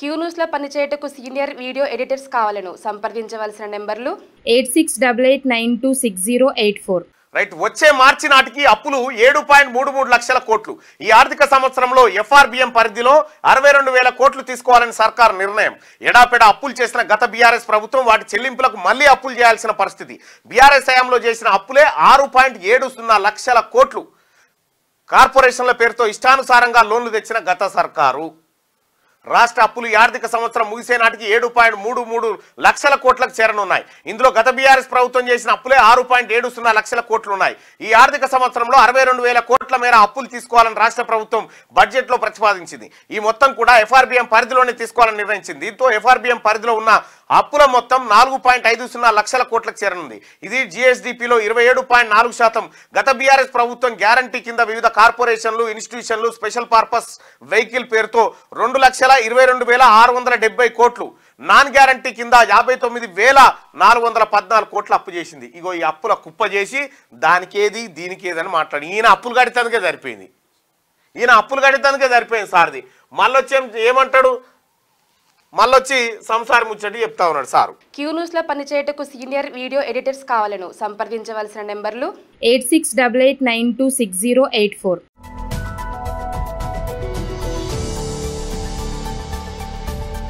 Q news లో పనిచేయటకు senior video editors కావాలను సంప్రదించవలసిన నెంబర్లు 8688960884. రైట్, వచ్చే మార్చి నాటికి అప్పులు 7.33 లక్షల కోట్లు. ఈ ఆర్థిక సంవత్సరంలో ఎఫ్ఆర్బిఎం పరిధిలో 62,000 కోట్లు తీసుకోవాలని సర్కార్ నిర్ణయం. ఎడాపెడా అప్పులు చేసిన గత బీఆర్ఎస్ ప్రభుత్వం వాటి చెల్లింపులకు మళ్లీ అప్పులు చేయాల్సిన పరిస్థితి. బీఆర్ఎస్ హయాంలో చేసిన అప్పులే 6.70 లక్షల కోట్లు. కార్పొరేషన్ల పేరుతో ఇష్టానుసారంగా లోన్లు తెచ్చిన గత సర్కారు. రాష్ట్ర అప్పులు ఈ ఆర్థిక సంవత్సరం ముగిసే నాటికి 7.33 లక్షల కోట్లకు చేరనున్నాయి. ఇందులో గత బీఆర్ఎస్ ప్రభుత్వం చేసిన అప్పులే 6.70 లక్షల కోట్లు ఉన్నాయి. ఈ ఆర్థిక సంవత్సరంలో 62,000 కోట్ల మేర అప్పులు తీసుకోవాలని రాష్ట్ర ప్రభుత్వం బడ్జెట్ లో ప్రతిపాదించింది. ఈ మొత్తం కూడా ఎఫ్ఆర్బిఎం పరిధిలోనే తీసుకోవాలని నిర్ణయించింది. దీంతో ఎఫ్ఆర్బిఎం పరిధిలో ఉన్న అప్పుల మొత్తం 4.50 లక్షల కోట్లకు చేరనుంది. ఇది జిఎస్డిపిలో 27.4%. గత బీఆర్ఎస్ ప్రభుత్వం గ్యారంటీ కింద వివిధ కార్పొరేషన్లు, ఇన్స్టిట్యూషన్లు, స్పెషల్ పర్పస్ వెహికల్ పేరుతో 2,22,670 కోట్లు, నాన్ గ్యారంటీ కింద 59,414 కోట్లు అప్పు చేసింది. ఇగో ఈ అప్పుల కుప్ప చేసి దానికేది దీనికేదని మాట్లాడి ఈయన అప్పులు కడితేందుకే సరిపోయింది సార్ది. మళ్ళొచ్చి ఏమంటాడు, మళ్ళొచ్చి సంసారం ముచ్చటి చెప్తా ఉన్నాడు సారు. క్యూ న్యూస్ లో పనిచేయటకు సీనియర్ వీడియో ఎడిటర్స్ కావాలను సంప్రదించవలసిన నెంబర్లు 8688960884.